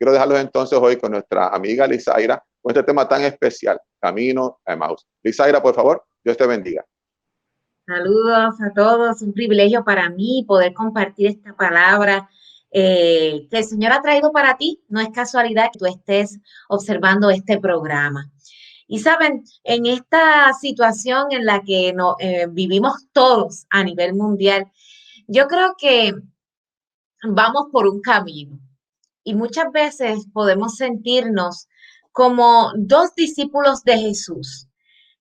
quiero dejarlos entonces hoy con nuestra amiga Lizaira, con este tema tan especial, Camino a Emaús. Lizaira, por favor, Dios te bendiga. Saludos a todos, un privilegio para mí poder compartir esta palabra que el Señor ha traído para ti. No es casualidad que tú estés observando este programa. Y saben, en esta situación en la que vivimos todos a nivel mundial, yo creo que vamos por un camino y muchas veces podemos sentirnos como dos discípulos de Jesús.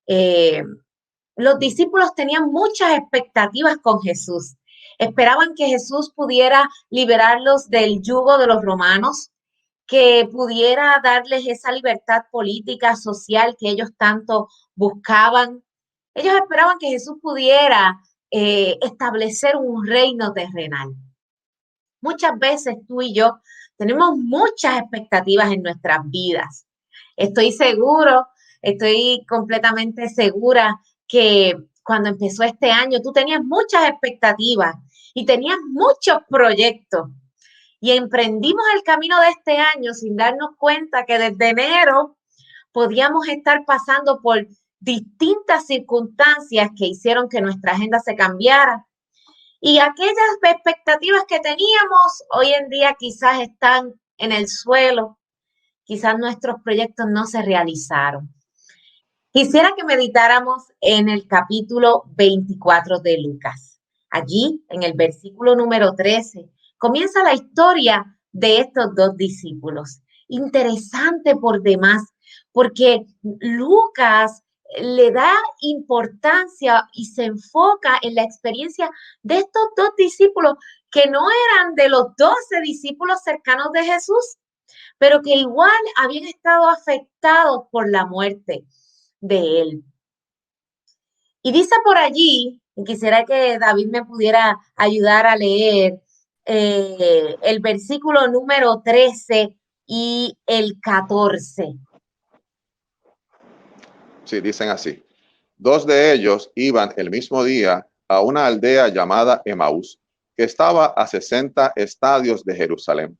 Eh, los discípulos tenían muchas expectativas con Jesús. Esperaban que Jesús pudiera liberarlos del yugo de los romanos, que pudiera darles esa libertad política, social que ellos tanto buscaban. Ellos esperaban que Jesús pudiera establecer un reino terrenal. Muchas veces tú y yo tenemos muchas expectativas en nuestras vidas. Estoy completamente segura que cuando empezó este año tú tenías muchas expectativas y tenías muchos proyectos. Y emprendimos el camino de este año sin darnos cuenta que desde enero podíamos estar pasando por distintas circunstancias que hicieron que nuestra agenda se cambiara. Y aquellas expectativas que teníamos hoy en día quizás están en el suelo, quizás nuestros proyectos no se realizaron. Quisiera que meditáramos en el capítulo 24 de Lucas. Allí, en el versículo número 13, comienza la historia de estos dos discípulos. Interesante por demás, porque Lucas le da importancia y se enfoca en la experiencia de estos dos discípulos que no eran de los 12 discípulos cercanos de Jesús, pero que igual habían estado afectados por la muerte de él. Y dice por allí, y quisiera que David me pudiera ayudar a leer el versículo número 13 y el 14. Sí, dicen así. Dos de ellos iban el mismo día a una aldea llamada Emaús, que estaba a 60 estadios de Jerusalén.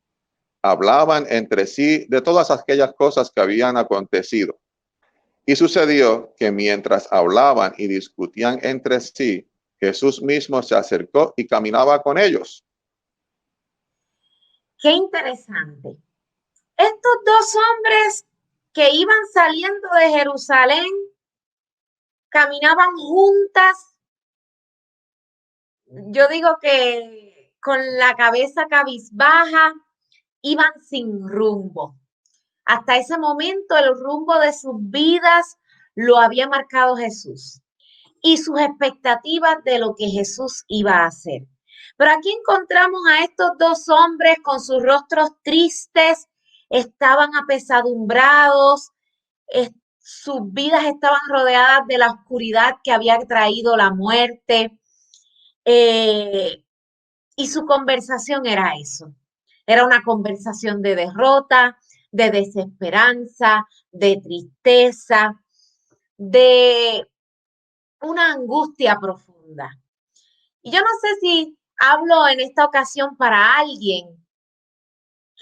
Hablaban entre sí de todas aquellas cosas que habían acontecido. Y sucedió que mientras hablaban y discutían entre sí, Jesús mismo se acercó y caminaba con ellos. Qué interesante. Estos dos hombres que iban saliendo de Jerusalén caminaban juntas. Yo digo que con la cabeza cabizbaja, iban sin rumbo. Hasta ese momento el rumbo de sus vidas lo había marcado Jesús y sus expectativas de lo que Jesús iba a hacer. Pero aquí encontramos a estos dos hombres con sus rostros tristes, estaban apesadumbrados, sus vidas estaban rodeadas de la oscuridad que había traído la muerte. Y su conversación era eso. Era una conversación de derrota, de desesperanza, de tristeza, de una angustia profunda. Y yo no sé si hablo en esta ocasión para alguien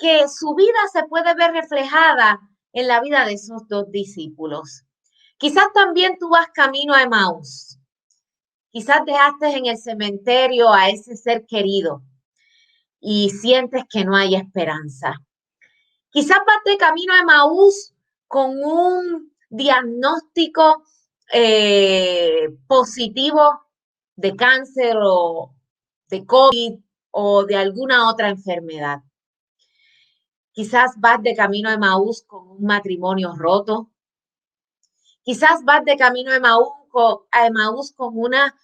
que su vida se puede ver reflejada en la vida de esos dos discípulos. Quizás también tú vas camino a Emaús. Quizás dejaste en el cementerio a ese ser querido y sientes que no hay esperanza. Quizás vas de camino a Emaús con un diagnóstico positivo de cáncer o de COVID o de alguna otra enfermedad. Quizás vas de camino a Emaús con un matrimonio roto. Quizás vas de camino a Emaús con una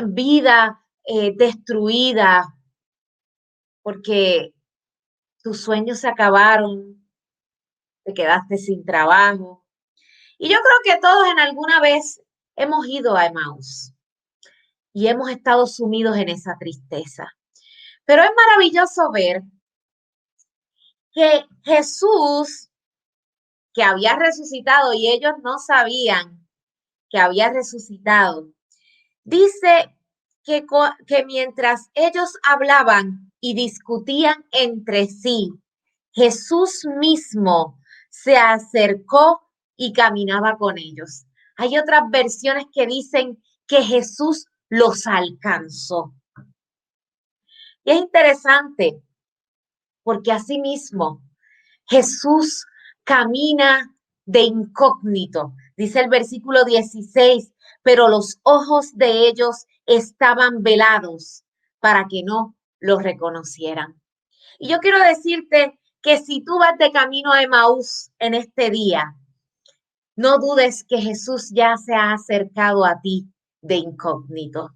vida destruida porque tus sueños se acabaron, te quedaste sin trabajo. Y yo creo que todos en alguna vez hemos ido a Emaús y hemos estado sumidos en esa tristeza. Pero es maravilloso ver que Jesús, que había resucitado y ellos no sabían que había resucitado, dice que mientras ellos hablaban y discutían entre sí, Jesús mismo se acercó y caminaba con ellos. Hay otras versiones que dicen que Jesús los alcanzó. Y es interesante porque asimismo Jesús camina de incógnito. Dice el versículo 16, pero los ojos de ellos estaban velados para que no los reconocieran. Y yo quiero decirte que si tú vas de camino a Emaús en este día, no dudes que Jesús ya se ha acercado a ti de incógnito.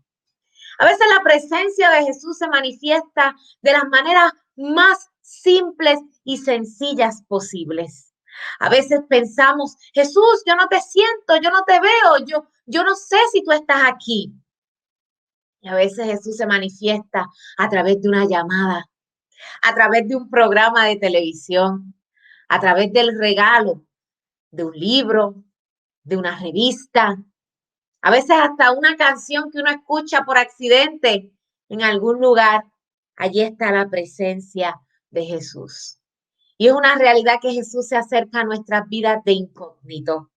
A veces la presencia de Jesús se manifiesta de las maneras más simples y sencillas posibles. A veces pensamos, Jesús, yo no te siento, yo no te veo, yo no sé si tú estás aquí. Y a veces Jesús se manifiesta a través de una llamada, a través de un programa de televisión, a través del regalo de un libro, de una revista, a veces hasta una canción que uno escucha por accidente en algún lugar. Allí está la presencia de Jesús. Y es una realidad que Jesús se acerca a nuestras vidas de incógnito.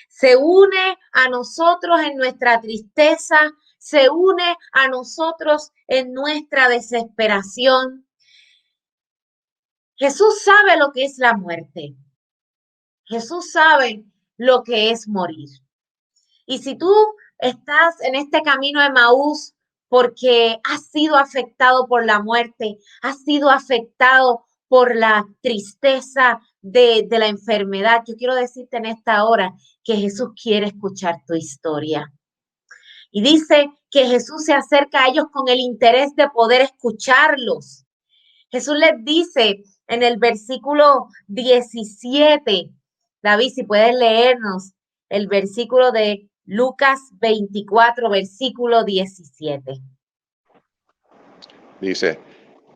Se une a nosotros en nuestra tristeza, se une a nosotros en nuestra desesperación. Jesús sabe lo que es la muerte. Jesús sabe lo que es morir. Y si tú estás en este camino de Emaús porque has sido afectado por la muerte, has sido afectado por la tristeza de la enfermedad, yo quiero decirte en esta hora que Jesús quiere escuchar tu historia. Y dice que Jesús se acerca a ellos con el interés de poder escucharlos. Jesús les dice en el versículo 17, David, si puedes leernos el versículo de Lucas 24, versículo 17. Dice,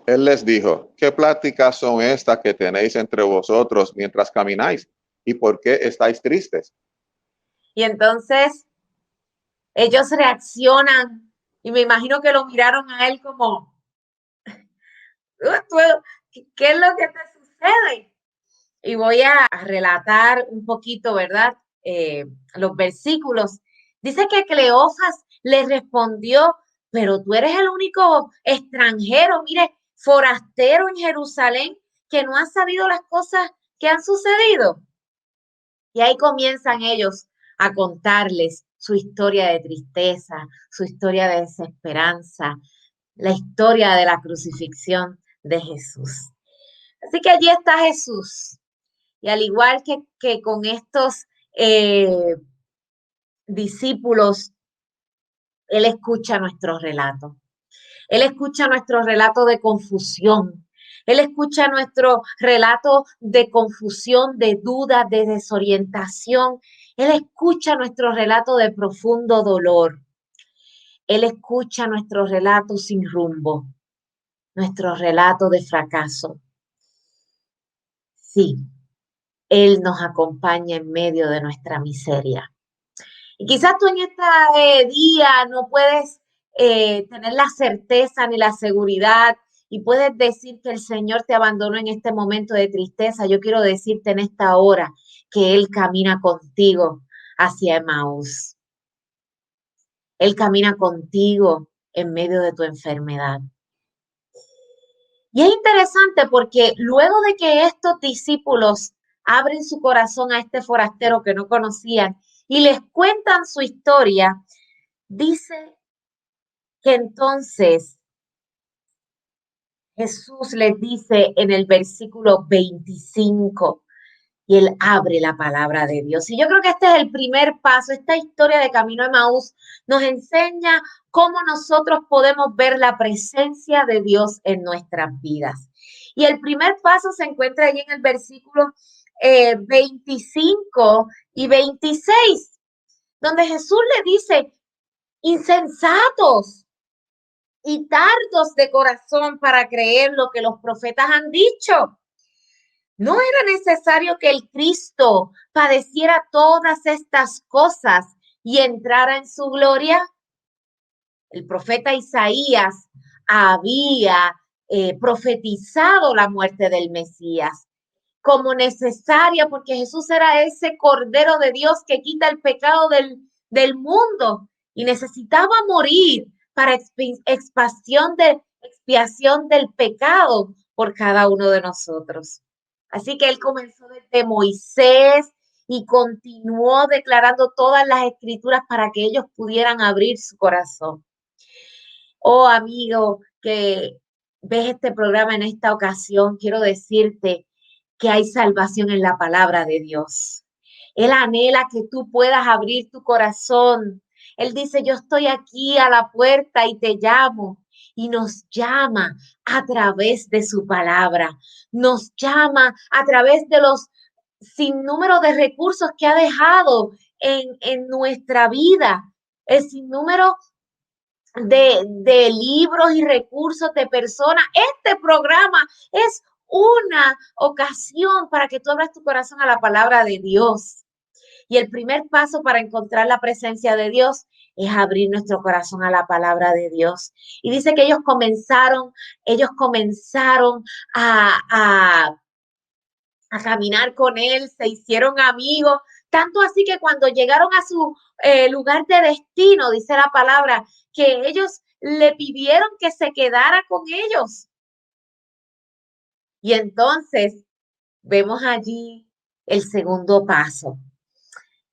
él les dijo, ¿qué pláticas son estas que tenéis entre vosotros mientras camináis? ¿Y por qué estáis tristes? Y entonces ellos reaccionan y me imagino que lo miraron a él como, ¿qué es lo que te sucede? Y voy a relatar un poquito, ¿verdad? Los versículos. Dice que Cleofas le respondió, pero tú eres el único extranjero, mire, forastero en Jerusalén, que no ha sabido las cosas que han sucedido. Y ahí comienzan ellos a contarles su historia de tristeza, su historia de desesperanza, la historia de la crucifixión de Jesús. Así que allí está Jesús. Y al igual que con estos discípulos, Él escucha nuestro relato. Él escucha nuestro relato de confusión. Él escucha nuestro relato de confusión, de duda, de desorientación. Él escucha nuestro relato de profundo dolor. Él escucha nuestro relato sin rumbo, nuestro relato de fracaso. Sí, Él nos acompaña en medio de nuestra miseria. Y quizás tú en este día no puedes tener la certeza ni la seguridad y puedes decir que el Señor te abandonó en este momento de tristeza. Yo quiero decirte en esta hora que Él camina contigo hacia Emaús. Él camina contigo en medio de tu enfermedad. Y es interesante porque luego de que estos discípulos abren su corazón a este forastero que no conocían y les cuentan su historia, dice que entonces Jesús les dice en el versículo 25 y Él abre la palabra de Dios. Y yo creo que este es el primer paso. Esta historia de Camino a Emaús nos enseña cómo nosotros podemos ver la presencia de Dios en nuestras vidas. Y el primer paso se encuentra allí en el versículo 25 y 26, donde Jesús le dice, insensatos y tardos de corazón para creer lo que los profetas han dicho. ¿No era necesario que el Cristo padeciera todas estas cosas y entrara en su gloria? El profeta Isaías había profetizado la muerte del Mesías como necesaria, porque Jesús era ese Cordero de Dios que quita el pecado del mundo y necesitaba morir para expiación del pecado por cada uno de nosotros. Así que él comenzó desde Moisés y continuó declarando todas las escrituras para que ellos pudieran abrir su corazón. Oh, amigo, que ves este programa en esta ocasión, quiero decirte que hay salvación en la palabra de Dios. Él anhela que tú puedas abrir tu corazón. Él dice, yo estoy aquí a la puerta y te llamo. Y nos llama a través de su palabra. Nos llama a través de los sinnúmero de recursos que ha dejado en nuestra vida. El sinnúmero de libros y recursos de personas. Este programa es una ocasión para que tú abras tu corazón a la palabra de Dios. Y el primer paso para encontrar la presencia de Dios es abrir nuestro corazón a la palabra de Dios. Y dice que ellos comenzaron a caminar con él, se hicieron amigos, tanto así que cuando llegaron a su lugar de destino, dice la palabra, que ellos le pidieron que se quedara con ellos. Y entonces vemos allí el segundo paso.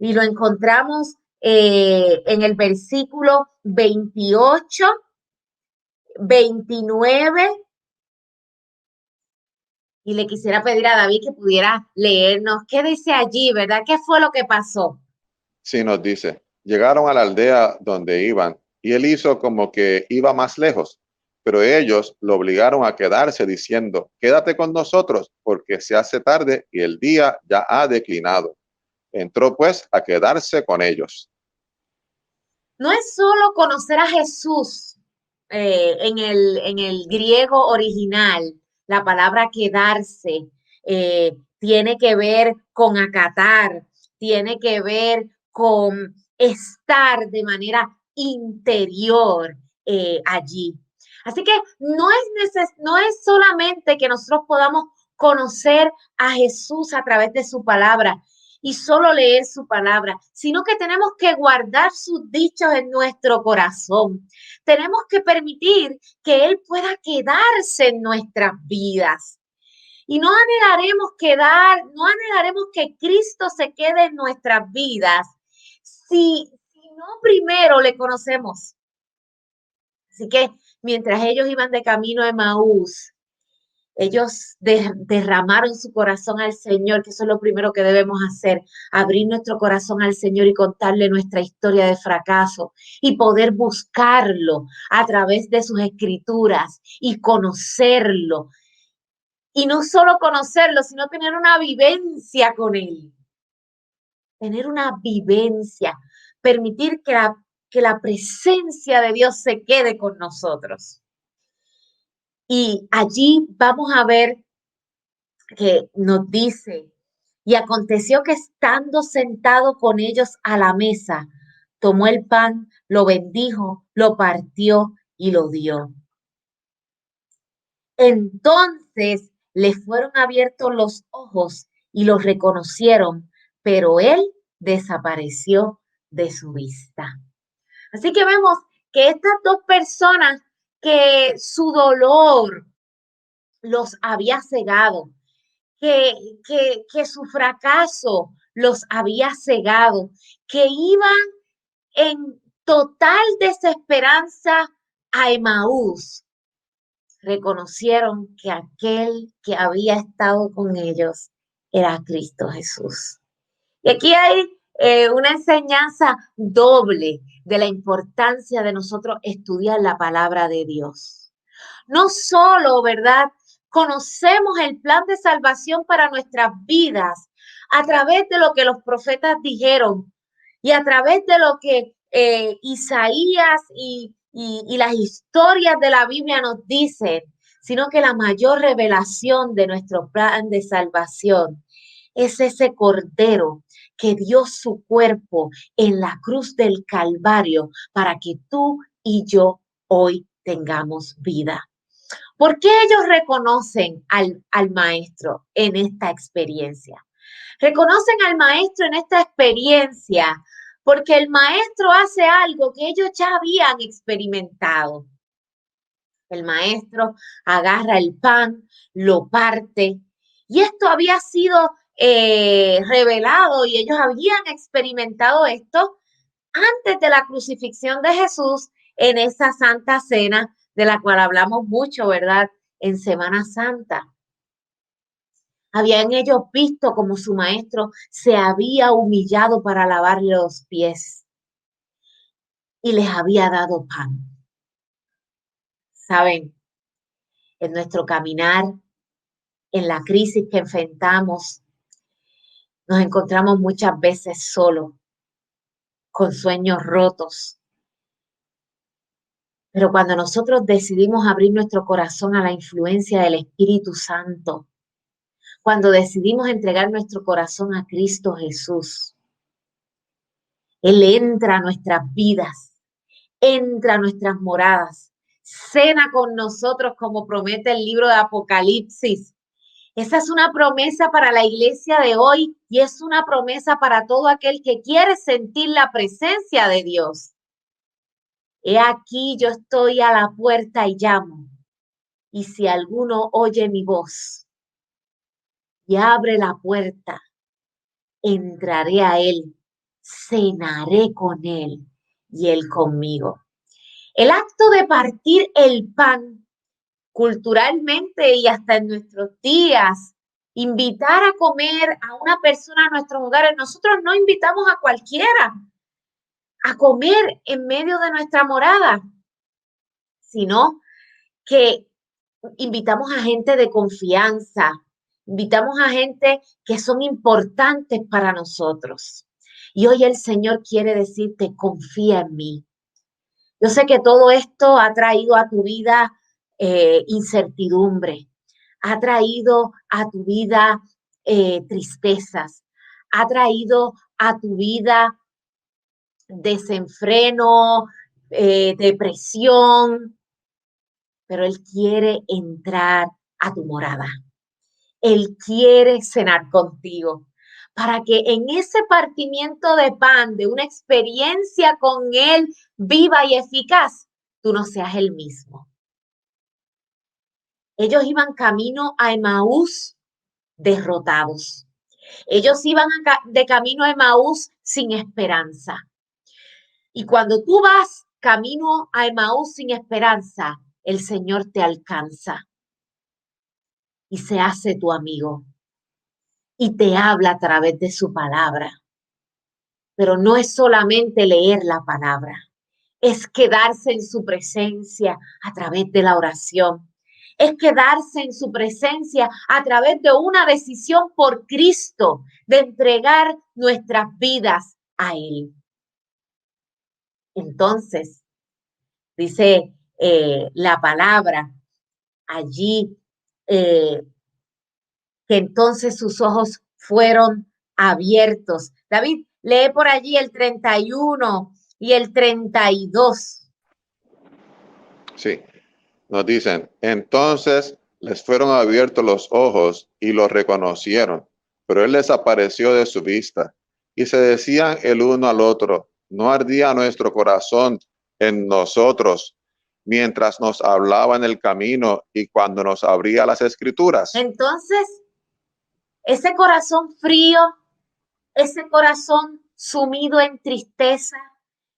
Y lo encontramos en el versículo 28, 29. Y le quisiera pedir a David que pudiera leernos qué dice allí, ¿verdad? ¿Qué fue lo que pasó? Sí, nos dice, llegaron a la aldea donde iban y él hizo como que iba más lejos, pero ellos lo obligaron a quedarse diciendo, quédate con nosotros porque se hace tarde y el día ya ha declinado. Entró pues a quedarse con ellos. No es solo conocer a Jesús en el griego original, la palabra quedarse tiene que ver con acatar, tiene que ver con estar de manera interior allí. Así que no es solamente que nosotros podamos conocer a Jesús a través de su palabra, y solo leer su palabra, sino que tenemos que guardar sus dichos en nuestro corazón. Tenemos que permitir que Él pueda quedarse en nuestras vidas. Y no anhelaremos que Cristo se quede en nuestras vidas si no primero le conocemos. Así que mientras ellos iban de camino a Emaús, ellos derramaron su corazón al Señor, que eso es lo primero que debemos hacer, abrir nuestro corazón al Señor y contarle nuestra historia de fracaso y poder buscarlo a través de sus escrituras y conocerlo. Y no solo conocerlo, sino tener una vivencia con Él. Tener una vivencia, permitir que la presencia de Dios se quede con nosotros. Y allí vamos a ver que nos dice, y aconteció que estando sentado con ellos a la mesa, tomó el pan, lo bendijo, lo partió y lo dio. Entonces le fueron abiertos los ojos y los reconocieron, pero él desapareció de su vista. Así que vemos que estas dos personas que su dolor los había cegado, que su fracaso los había cegado, que iban en total desesperanza a Emaús, reconocieron que aquel que había estado con ellos era Cristo Jesús. Y aquí hay una enseñanza doble de la importancia de nosotros estudiar la palabra de Dios. No solo, ¿verdad? Conocemos el plan de salvación para nuestras vidas a través de lo que los profetas dijeron y a través de lo que Isaías y las historias de la Biblia nos dicen, sino que la mayor revelación de nuestro plan de salvación es ese Cordero que dio su cuerpo en la cruz del Calvario para que tú y yo hoy tengamos vida. ¿Por qué ellos reconocen al maestro en esta experiencia? Reconocen al maestro en esta experiencia porque el maestro hace algo que ellos ya habían experimentado. El maestro agarra el pan, lo parte, y esto había sido revelado y ellos habían experimentado esto antes de la crucifixión de Jesús en esa Santa Cena de la cual hablamos mucho, ¿verdad? En Semana Santa. Habían ellos visto como su maestro se había humillado para lavarle los pies y les había dado pan. ¿Saben? En nuestro caminar, en la crisis que enfrentamos, nos encontramos muchas veces solos, con sueños rotos. Pero cuando nosotros decidimos abrir nuestro corazón a la influencia del Espíritu Santo, cuando decidimos entregar nuestro corazón a Cristo Jesús, Él entra a nuestras vidas, entra a nuestras moradas, cena con nosotros como promete el libro de Apocalipsis. Esa es una promesa para la iglesia de hoy y es una promesa para todo aquel que quiere sentir la presencia de Dios. He aquí, yo estoy a la puerta y llamo. Y si alguno oye mi voz y abre la puerta, entraré a él, cenaré con él y él conmigo. El acto de partir el pan, culturalmente y hasta en nuestros días, invitar a comer a una persona a nuestros hogares. Nosotros no invitamos a cualquiera a comer en medio de nuestra morada, sino que invitamos a gente de confianza, invitamos a gente que son importantes para nosotros. Y hoy el Señor quiere decirte, confía en mí. Yo sé que todo esto ha traído a tu vida incertidumbre, ha traído a tu vida tristezas, ha traído a tu vida desenfreno, depresión, pero Él quiere entrar a tu morada. Él quiere cenar contigo para que en ese partimiento de pan, de una experiencia con Él viva y eficaz, tú no seas el mismo. Ellos iban camino a Emaús derrotados. Ellos iban de camino a Emaús sin esperanza. Y cuando tú vas camino a Emaús sin esperanza, el Señor te alcanza y se hace tu amigo y te habla a través de su palabra. Pero no es solamente leer la palabra, es quedarse en su presencia a través de la oración. Es quedarse en su presencia a través de una decisión por Cristo, de entregar nuestras vidas a Él. Entonces, dice la palabra allí, que entonces sus ojos fueron abiertos. David, lee por allí el 31 y el 32. Sí, nos dicen, entonces les fueron abiertos los ojos y los reconocieron, pero él desapareció de su vista. Y se decían el uno al otro, ¿no ardía nuestro corazón en nosotros mientras nos hablaba en el camino y cuando nos abría las escrituras? Entonces, ese corazón frío, ese corazón sumido en tristeza,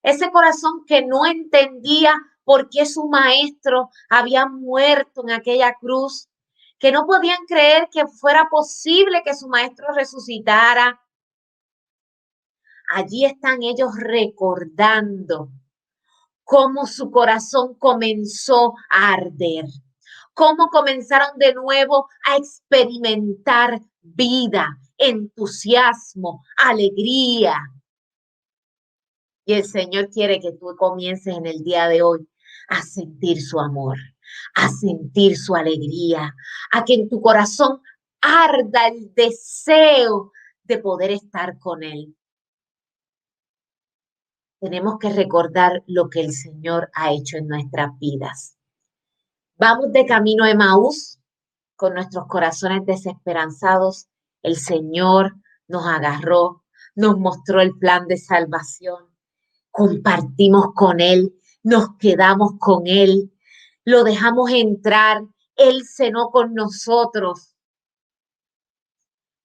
ese corazón que no entendía por qué su maestro había muerto en aquella cruz, que no podían creer que fuera posible que su maestro resucitara. Allí están ellos recordando cómo su corazón comenzó a arder, cómo comenzaron de nuevo a experimentar vida, entusiasmo, alegría. Y el Señor quiere que tú comiences en el día de hoy a sentir su amor, a sentir su alegría, a que en tu corazón arda el deseo de poder estar con Él. Tenemos que recordar lo que el Señor ha hecho en nuestras vidas. Vamos de camino a Emaús con nuestros corazones desesperanzados. El Señor nos agarró, nos mostró el plan de salvación, compartimos con Él, nos quedamos con Él, lo dejamos entrar, Él cenó con nosotros,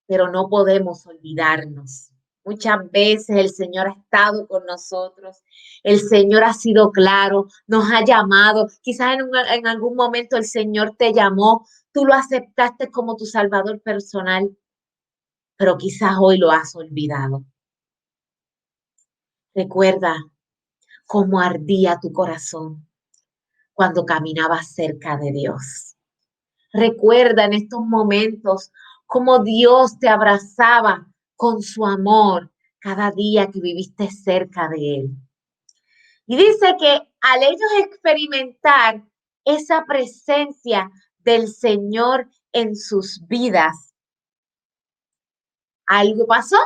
pero no podemos olvidarnos. Muchas veces el Señor ha estado con nosotros, el Señor ha sido claro, nos ha llamado, quizás en algún momento el Señor te llamó, tú lo aceptaste como tu Salvador personal, pero quizás hoy lo has olvidado. Recuerda cómo ardía tu corazón cuando caminabas cerca de Dios. Recuerda en estos momentos cómo Dios te abrazaba con su amor cada día que viviste cerca de Él. Y dice que al ellos experimentar esa presencia del Señor en sus vidas, algo pasó.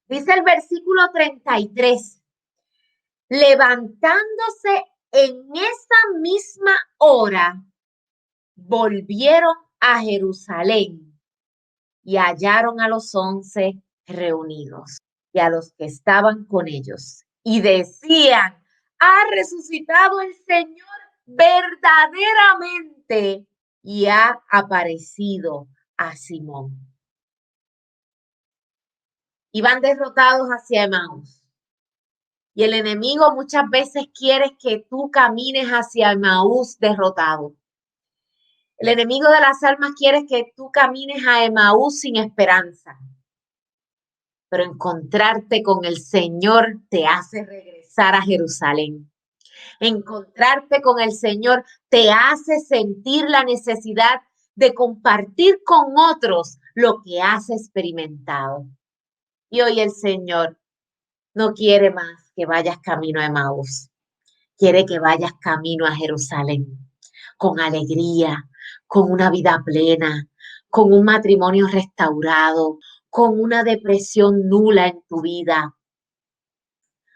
Dice el versículo 33, levantándose en esa misma hora, volvieron a Jerusalén y hallaron a los 11 reunidos y a los que estaban con ellos. Y decían, ha resucitado el Señor verdaderamente y ha aparecido a Simón. Y van derrotados hacia Emaús. Y el enemigo muchas veces quiere que tú camines hacia Emaús derrotado. El enemigo de las almas quiere que tú camines a Emaús sin esperanza. Pero encontrarte con el Señor te hace regresar a Jerusalén. Encontrarte con el Señor te hace sentir la necesidad de compartir con otros lo que has experimentado. Y hoy el Señor no quiere más que vayas camino a Emaús. Quiere que vayas camino a Jerusalén con alegría, con una vida plena, con un matrimonio restaurado, con una depresión nula en tu vida,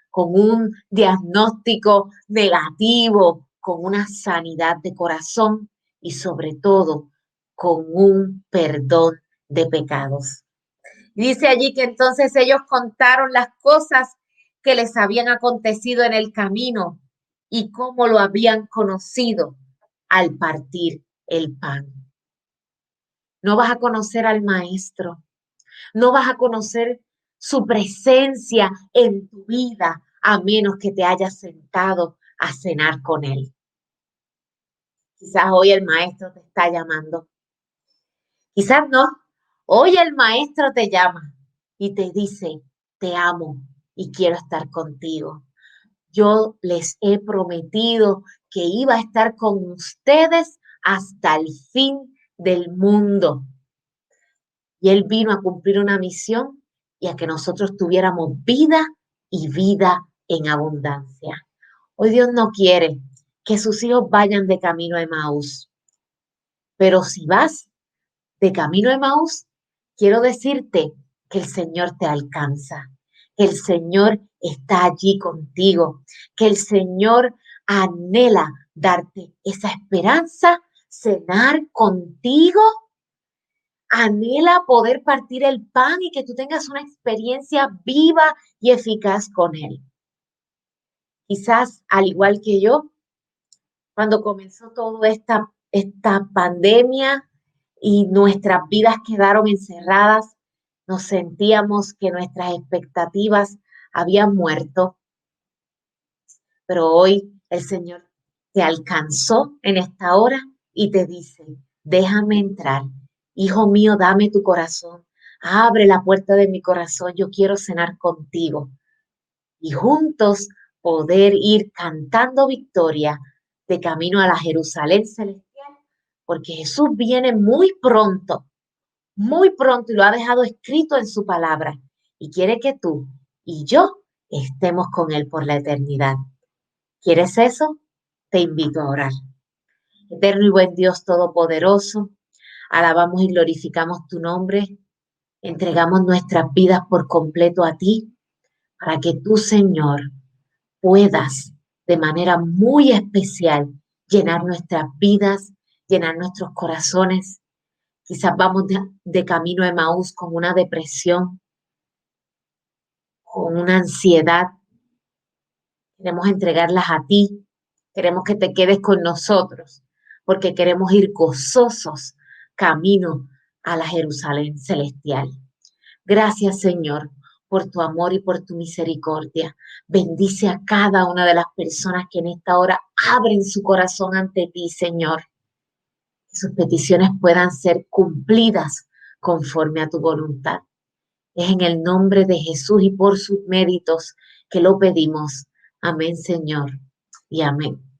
con un diagnóstico negativo, con una sanidad de corazón y sobre todo con un perdón de pecados. Dice allí que entonces ellos contaron las cosas que les habían acontecido en el camino y cómo lo habían conocido al partir el pan. No vas a conocer al Maestro, no vas a conocer su presencia en tu vida a menos que te hayas sentado a cenar con Él. Quizás hoy el Maestro te está llamando, quizás no. Hoy el Maestro te llama y te dice, te amo y quiero estar contigo. Yo les he prometido que iba a estar con ustedes hasta el fin del mundo. Y Él vino a cumplir una misión y a que nosotros tuviéramos vida y vida en abundancia. Hoy Dios no quiere que sus hijos vayan de camino a Emaús. Pero si vas de camino a Emaús, quiero decirte que el Señor te alcanza, que el Señor está allí contigo, que el Señor anhela darte esa esperanza, cenar contigo, anhela poder partir el pan y que tú tengas una experiencia viva y eficaz con Él. Quizás, al igual que yo, cuando comenzó toda esta pandemia y nuestras vidas quedaron encerradas, nos sentíamos que nuestras expectativas habían muerto. Pero hoy el Señor te alcanzó en esta hora y te dice, déjame entrar. Hijo mío, dame tu corazón. Abre la puerta de mi corazón. Yo quiero cenar contigo. Y juntos poder ir cantando victoria de camino a la Jerusalén celestial, porque Jesús viene muy pronto y lo ha dejado escrito en su palabra y quiere que tú y yo estemos con Él por la eternidad. ¿Quieres eso? Te invito a orar. Eterno y buen Dios todopoderoso, alabamos y glorificamos tu nombre, entregamos nuestras vidas por completo a ti, para que tú, Señor, puedas de manera muy especial llenar nuestras vidas, llenar nuestros corazones. Quizás vamos de camino a Emaús con una depresión, con una ansiedad. Queremos entregarlas a ti. Queremos que te quedes con nosotros, porque queremos ir gozosos camino a la Jerusalén celestial. Gracias, Señor, por tu amor y por tu misericordia. Bendice a cada una de las personas que en esta hora abren su corazón ante ti, Señor. Que sus peticiones puedan ser cumplidas conforme a tu voluntad. Es en el nombre de Jesús y por sus méritos que lo pedimos. Amén, Señor, y amén.